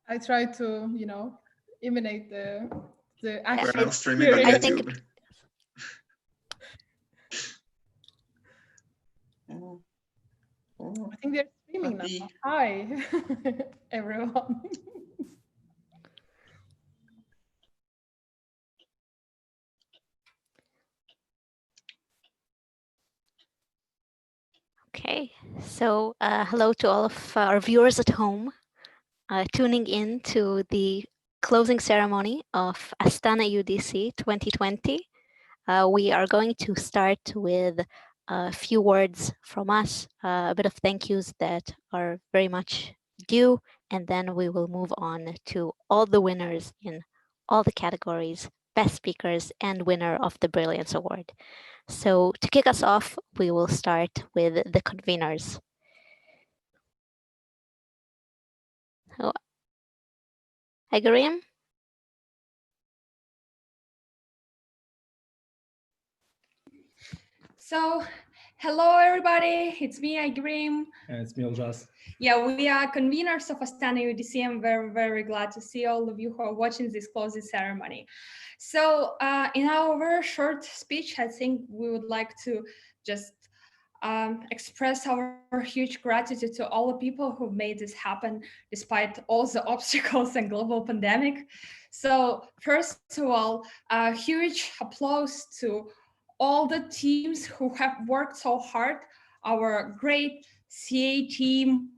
I try to, imitate the We're action. now streaming on I YouTube. I think they're streaming now. Hi, everyone. Okay, so hello to all of our viewers at home tuning in to the closing ceremony of Astana Eudc 2020. We are going to start with a few words from us, a bit of thank yous that are very much due, and then we will move on to all the winners in all the categories, best speakers, and winner of the Brilliance Award. So to kick us off, we will start with the conveners. So, Agariam? So, hello everybody, it's me, Igrim. And it's me, Oljas. Yeah, we are conveners of Astana Eudc. I'm very, very glad to see all of you who are watching this closing ceremony. So, in our very short speech, I think we would like to just express our huge gratitude to all the people who made this happen despite all the obstacles and global pandemic. So, first of all, a huge applause to all the teams who have worked so hard, our great CA team,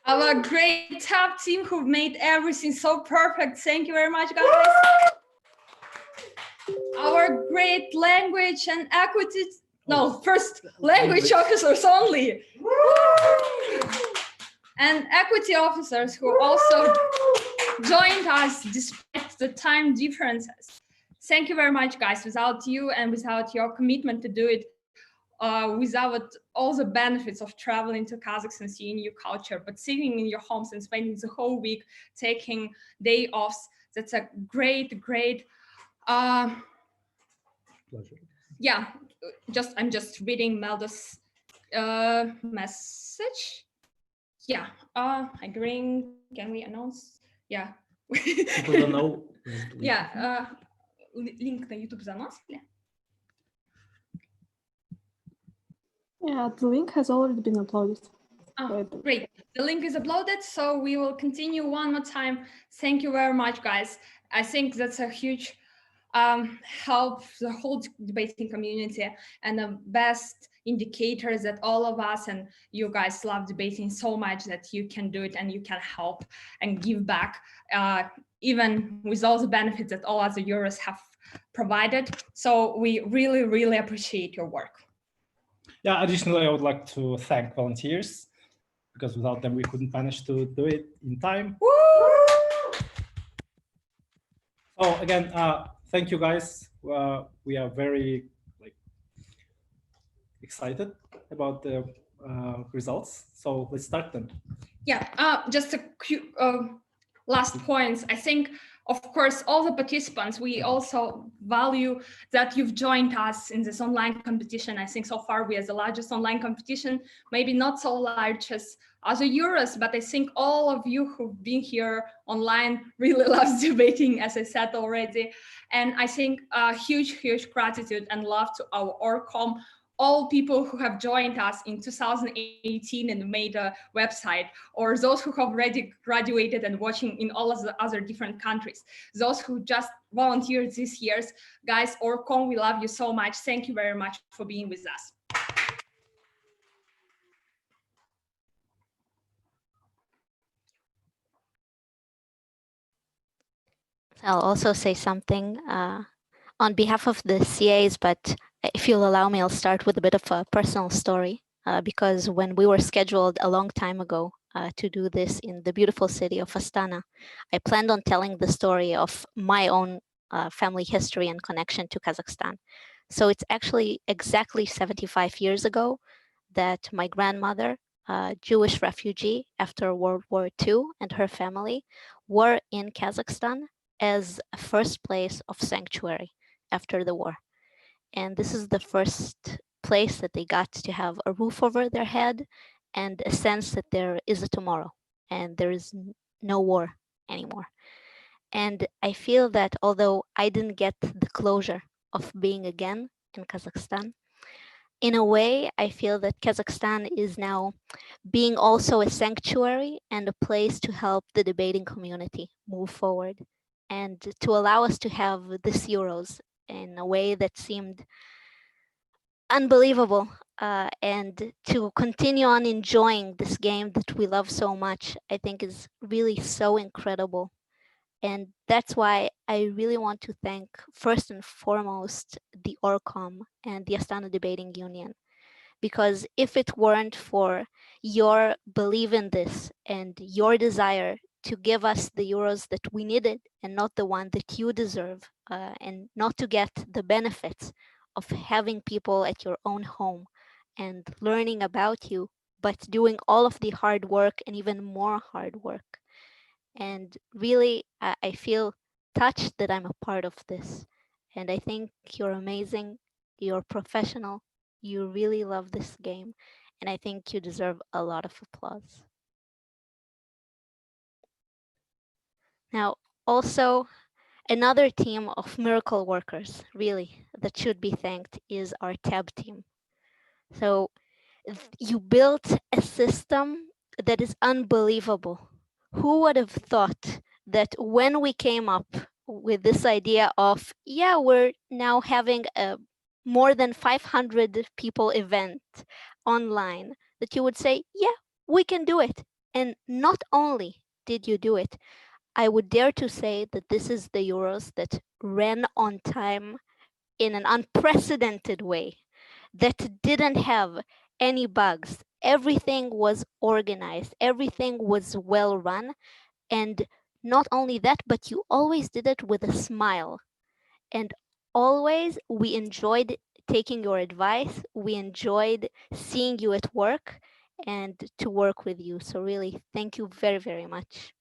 our great top team who made everything so perfect. Thank you very much, guys. Our great language and equity, first language officers only. And equity officers who also joined us despite the time differences. Thank you very much, guys. Without you and without your commitment to do it, without all the benefits of traveling to Kazakhstan, seeing new culture, but sitting in your homes and spending the whole week taking day offs, that's a great, great. Pleasure. Yeah, I'm just reading Melda's message. Yeah, agreeing. Can we announce? Yeah. People don't know. Yeah. Link на YouTube заносили? Yeah, the link has already been uploaded. Oh, great. The link is uploaded, so we will continue one more time. Thank you very much, guys. I think that's a huge help the whole debating community, and the best indicators that all of us and you guys love debating so much that you can do it and you can help and give back, even with all the benefits that all other Euros have provided. So we really, really appreciate your work. Yeah, additionally, I would like to thank volunteers, because without them, we couldn't manage to do it in time. Woo! So again, thank you guys. We are very excited about the results. So let's start then. Yeah, just a last points. I think, of course, all the participants, we also value that you've joined us in this online competition. I think so far we are the largest online competition, maybe not so large as other Euros, but I think all of you who've been here online really loves debating, as I said already. And I think huge, huge gratitude and love to our ORCOM, all people who have joined us in 2018 and made a website, or those who have already graduated and watching in all of the other different countries, those who just volunteered this year. Guys, ORCOM, we love you so much. Thank you very much for being with us. I'll also say something on behalf of the CAs, but if you'll allow me, I'll start with a bit of a personal story, because when we were scheduled a long time ago to do this in the beautiful city of Astana, I planned on telling the story of my own family history and connection to Kazakhstan. So it's actually exactly 75 years ago that my grandmother, a Jewish refugee after World War II, and her family were in Kazakhstan as a first place of sanctuary after the war. And this is the first place that they got to have a roof over their head and a sense that there is a tomorrow and there is no war anymore. And I feel that although I didn't get the closure of being again in Kazakhstan, in a way, I feel that Kazakhstan is now being also a sanctuary and a place to help the debating community move forward and to allow us to have this Euros in a way that seemed unbelievable, and to continue on enjoying this game that we love so much, I think is really so incredible. And that's why I really want to thank first and foremost the ORCOM and the Astana Debating Union, because if it weren't for your belief in this and your desire to give us the Euros that we needed and not the one that you deserve, and not to get the benefits of having people at your own home and learning about you, but doing all of the hard work and even more hard work. And really, I feel touched that I'm a part of this. And I think you're amazing, you're professional, you really love this game, and I think you deserve a lot of applause. Now, also, another team of miracle workers, really, that should be thanked is our TAB team. So you built a system that is unbelievable. Who would have thought that when we came up with this idea of, yeah, we're now having a more than 500 people event online, that you would say, yeah, we can do it. And not only did you do it, I would dare to say that this is the Euros that ran on time in an unprecedented way, that didn't have any bugs. Everything was organized, everything was well run. And not only that, but you always did it with a smile. And always we enjoyed taking your advice. We enjoyed seeing you at work and to work with you. So really, thank you very, very much.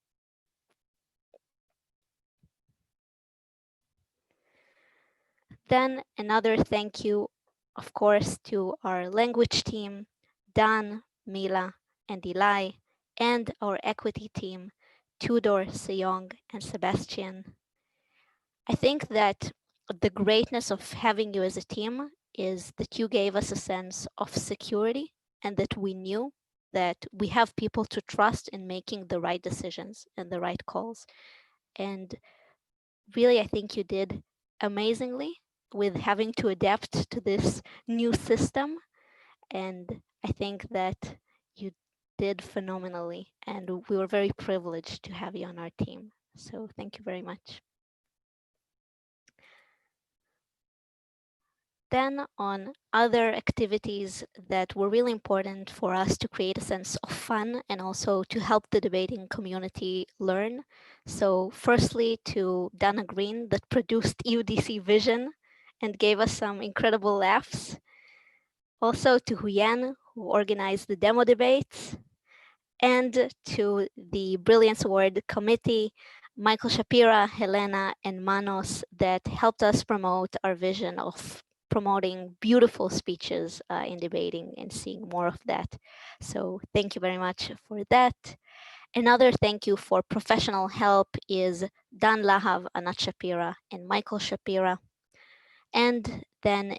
Then another thank you, of course, to our language team, Dan, Mila, and Eli, and our equity team, Tudor, Sejong, and Sebastian. I think that the greatness of having you as a team is that you gave us a sense of security and that we knew that we have people to trust in making the right decisions and the right calls. And really, I think you did amazingly with having to adapt to this new system. And I think that you did phenomenally. And we were very privileged to have you on our team. So thank you very much. Then on other activities that were really important for us to create a sense of fun and also to help the debating community learn. So firstly, to Dana Green that produced Eudc Vision and gave us some incredible laughs. Also to Huyen, who organized the demo debates, and to the Brilliance Award Committee, Michael Shapira, Helena, and Manos that helped us promote our vision of promoting beautiful speeches in debating and seeing more of that. So thank you very much for that. Another thank you for professional help is Dan Lahav, Anat Shapira, and Michael Shapira. And then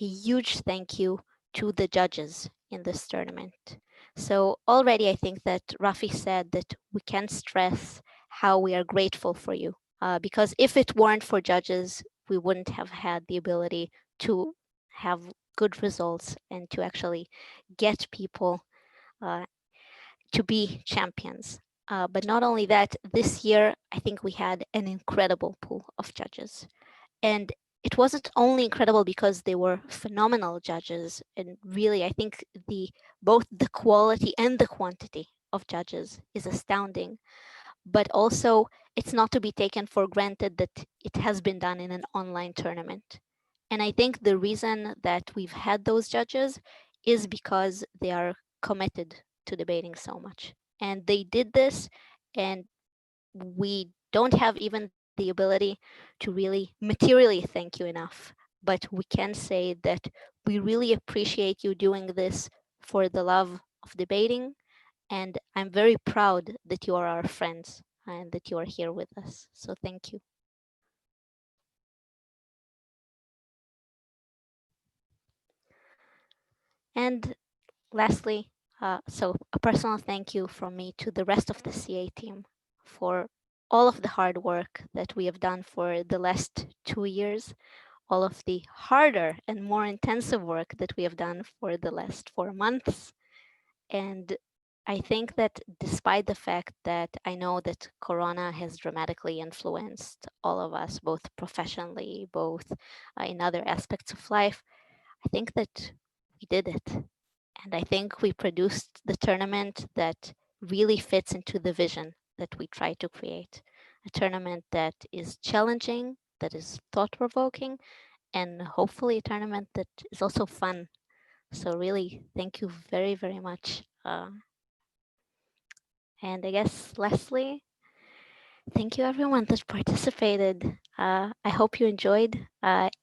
a huge thank you to the judges in this tournament. So already I think that Rafi said that we can't stress how we are grateful for you, because if it weren't for judges, we wouldn't have had the ability to have good results and to actually get people to be champions. But not only that, this year, I think we had an incredible pool of judges. And it wasn't only incredible because they were phenomenal judges. And really, I think both the quality and the quantity of judges is astounding. But also, it's not to be taken for granted that it has been done in an online tournament. And I think the reason that we've had those judges is because they are committed to debating so much. And they did this, and we don't have even the ability to really materially thank you enough. But we can say that we really appreciate you doing this for the love of debating. And I'm very proud that you are our friends and that you are here with us. So thank you. And lastly, so a personal thank you from me to the rest of the CA team for all of the hard work that we have done for the last 2 years, all of the harder and more intensive work that we have done for the last 4 months. And I think that despite the fact that I know that Corona has dramatically influenced all of us, both professionally, both in other aspects of life, I think that we did it. And I think we produced the tournament that really fits into the vision that we try to create. A tournament that is challenging, that is thought-provoking, and hopefully a tournament that is also fun. So really, thank you very, very much. And I guess lastly, thank you everyone that participated. I hope you enjoyed.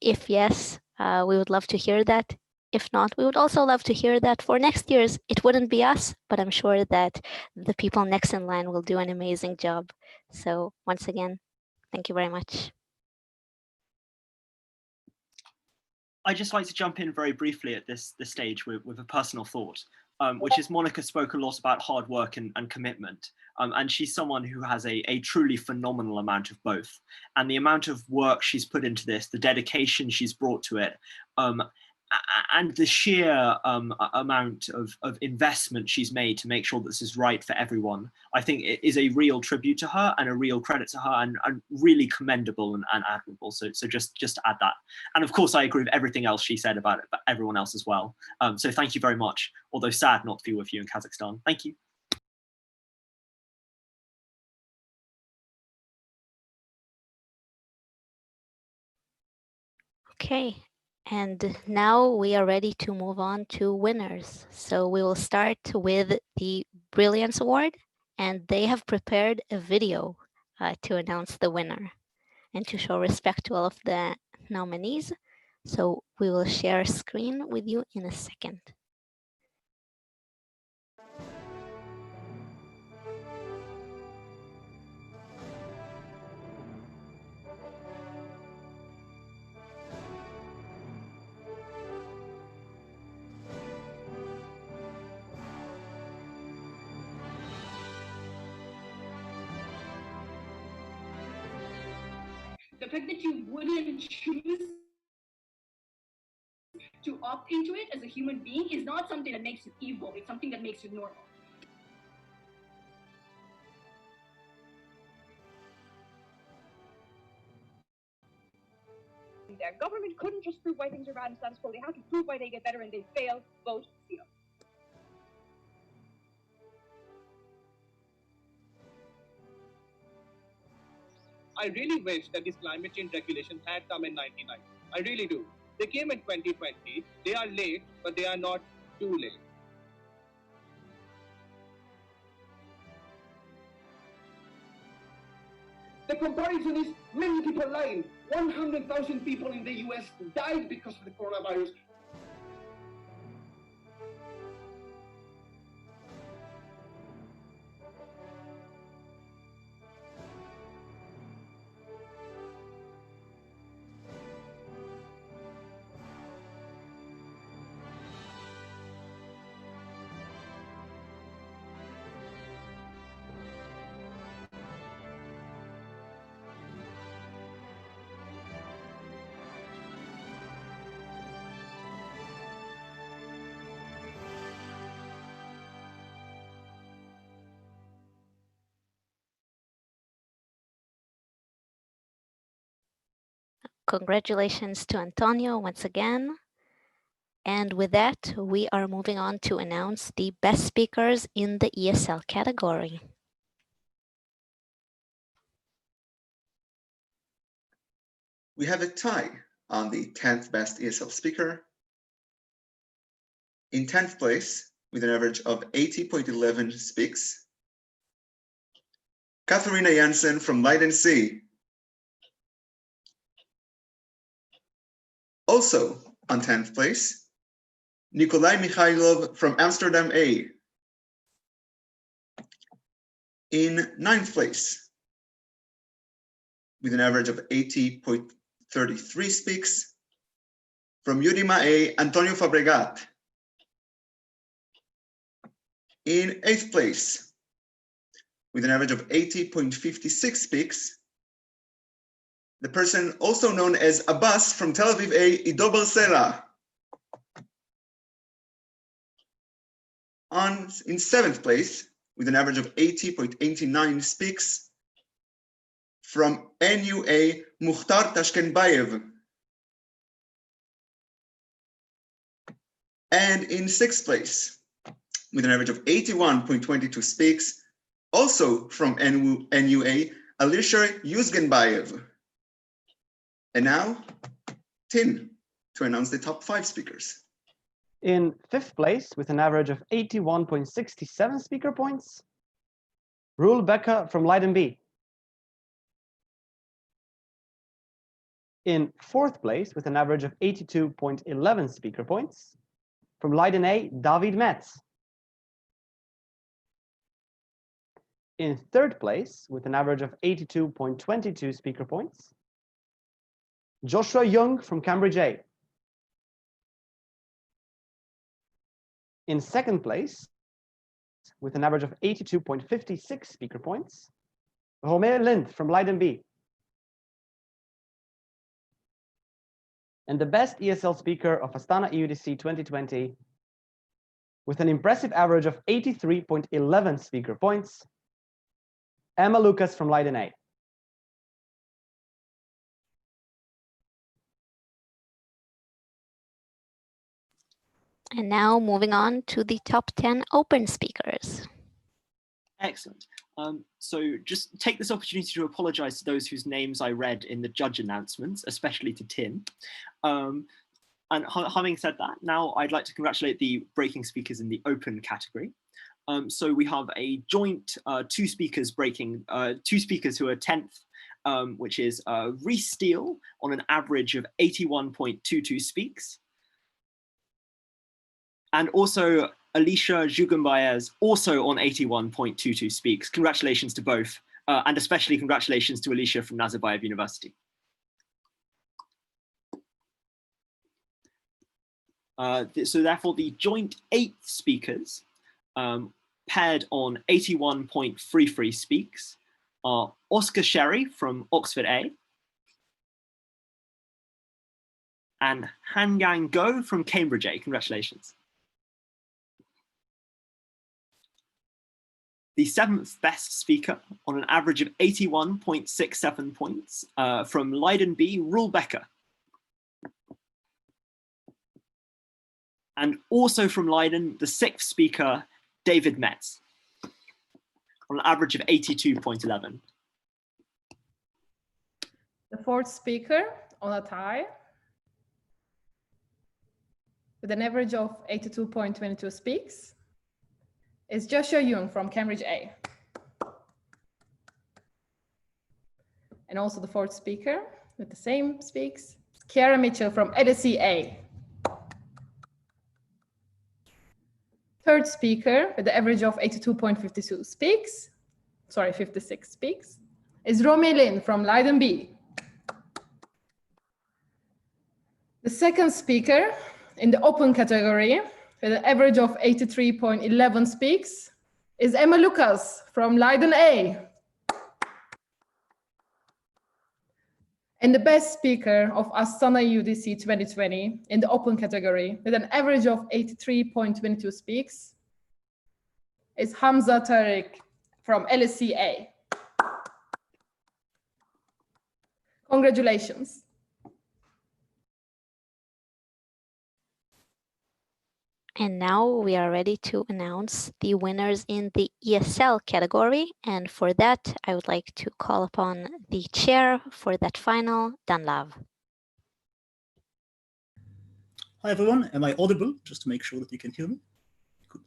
If yes, we would love to hear that. If not, we would also love to hear that for next year's. It wouldn't be us, but I'm sure that the people next in line will do an amazing job. So once again, thank you very much. I'd just like to jump in very briefly at this stage with a personal thought, which is Monica spoke a lot about hard work and commitment. And she's someone who has a truly phenomenal amount of both. And the amount of work she's put into this, the dedication she's brought to it, and the sheer amount of investment she's made to make sure that this is right for everyone, I think it is a real tribute to her and a real credit to her, and really commendable and admirable. So just to add that. And of course, I agree with everything else she said about it, but everyone else as well. So thank you very much, although sad not to be with you in Kazakhstan. Thank you. Okay. And now we are ready to move on to winners. So we will start with the Brilliance Award, and they have prepared a video to announce the winner and to show respect to all of the nominees. So we will share screen with you in a second. The fact that you wouldn't choose to opt into it as a human being is not something that makes you evil. It's something that makes you normal. Their government couldn't just prove why things are bad in status quo. They have to prove why they get better, and they fail. Vote CO. I really wish that these climate change regulations had come in '99. I really do. They came in 2020. They are late, but they are not too late. The comparison is many people lying. 100,000 people in the US died because of the coronavirus. Congratulations to Antonio once again. And with that, we are moving on to announce the best speakers in the ESL category. We have a tie on the 10th best ESL speaker. In 10th place, with an average of 80.11 speaks, Katharina Jansen from Leiden C. Also on 10th place, Nikolai Mikhailov from Amsterdam A. In ninth place, with an average of 80.33 speaks, from Udima A, Antonio Fabregat. In eighth place, with an average of 80.56 speaks, the person also known as Abbas from Tel Aviv A, Ido Barcela. In seventh place, with an average of 80.89 speaks, from NUA, Mukhtar Tashkenbayev. And in sixth place, with an average of 81.22 speaks, also from NUA, Alisher Yuzgenbayev. And now, Tin, to announce the top 5 speakers. In fifth place, with an average of 81.67 speaker points, Roel Becker from Leiden B. In fourth place, with an average of 82.11 speaker points, from Leiden A, David Metz. In third place, with an average of 82.22 speaker points, Joshua Young from Cambridge A. In second place, with an average of 82.56 speaker points, Romain Lind from Leiden B. And the best ESL speaker of Astana Eudc 2020, with an impressive average of 83.11 speaker points, Emma Lucas from Leiden A. And now moving on to the top 10 open speakers. Excellent. So just take this opportunity to apologize to those whose names I read in the judge announcements, especially to Tin. And having said that, now I'd like to congratulate the breaking speakers in the open category. So we have a joint two speakers who are 10th, which is Reece Steele on an average of 81.22 speaks. And also Alicia Jugambayez, also on 81.22 speaks. Congratulations to both, and especially congratulations to Alicia from Nazarbayev University. So therefore the joint 8th speakers paired on 81.33 speaks are Oscar Sherry from Oxford A and Hangang Go from Cambridge A. Congratulations. The 7th best speaker on an average of 81.67 points from Leiden B, Roel Becker. And also from Leiden, the 6th speaker, David Metz, on an average of 82.11. The 4th speaker on a tie with an average of 82.22 speaks is Joshua Young from Cambridge A. And also the 4th speaker with the same speaks, Kiara Mitchell from Eudc A. 3rd speaker with the average of 82.56 speaks, is Romain Lind from Leiden B. The 2nd speaker in the open category with an average of 83.11 speaks is Emma Lucas from Leiden A. And the best speaker of Astana Eudc 2020 in the open category with an average of 83.22 speaks is Hamza Tariq from LSE A. Congratulations. And now we are ready to announce the winners in the ESL category. And for that, I would like to call upon the chair for that final, Danlav. Hi, everyone. Am I audible? Just to make sure that you can hear me. Good.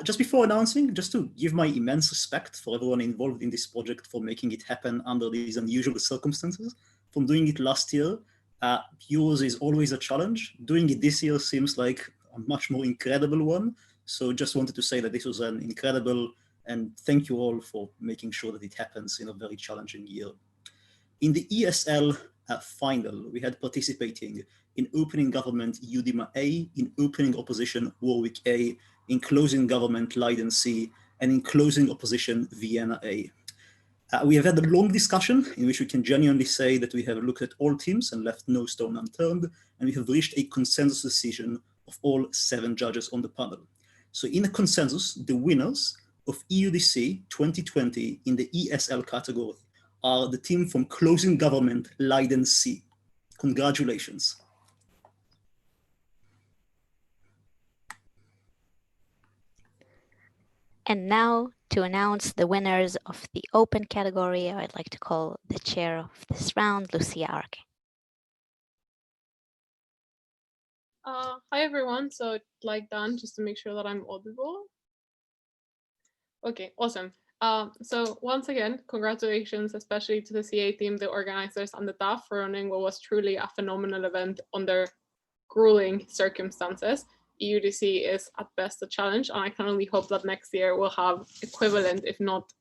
Just before announcing, just to give my immense respect for everyone involved in this project for making it happen under these unusual circumstances. From doing it last year, yours is always a challenge. Doing it this year seems like a much more incredible one. So just wanted to say that this was an incredible And thank you all for making sure that it happens in a very challenging year. In the ESL final, we had participating in opening government Udima A, in opening opposition Warwick A, in closing government Leiden C, and in closing opposition Vienna A. We have had a long discussion in which we can genuinely say that we have looked at all teams and left no stone unturned, and we have reached a consensus decision of all 7 judges on the panel. So in a consensus, the winners of EUDC 2020 in the ESL category are the team from closing government Leiden C. Congratulations. And now to announce the winners of the open category, I'd like to call the chair of this round, Lucia Arque. Hi everyone, so like Dan, just to make sure that I'm audible. Okay, awesome. So once again, congratulations, especially to the CA team, the organizers and the staff for running what was truly a phenomenal event under grueling circumstances. EUDC is at best a challenge, and I can only hope that next year we'll have equivalent, if not,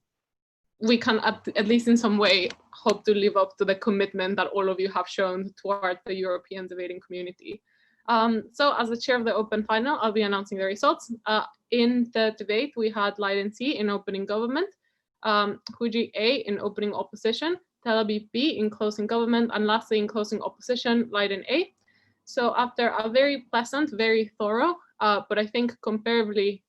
we can at least in some way hope to live up to the commitment that all of you have shown toward the European debating community. So as the chair of the open final, I'll be announcing the results. In the debate, we had Leiden C in opening government, Huji A in opening opposition, Tel Aviv B in closing government, and lastly in closing opposition, Leiden A. So after a very pleasant, very thorough, but I think comparably,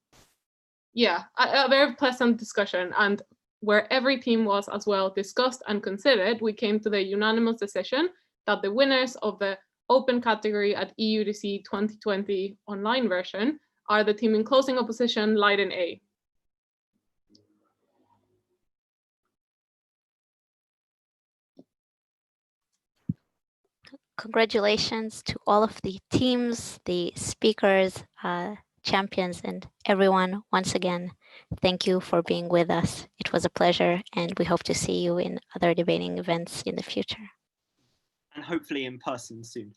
a very pleasant discussion, and where every team was as well discussed and considered, we came to the unanimous decision that the winners of the open category at EUDC 2020 online version are the team in closing opposition, Leiden A. Congratulations to all of the teams, the speakers, champions, and everyone. Once again, thank you for being with us. It was a pleasure, and we hope to see you in other debating events in the future. And hopefully in person soon.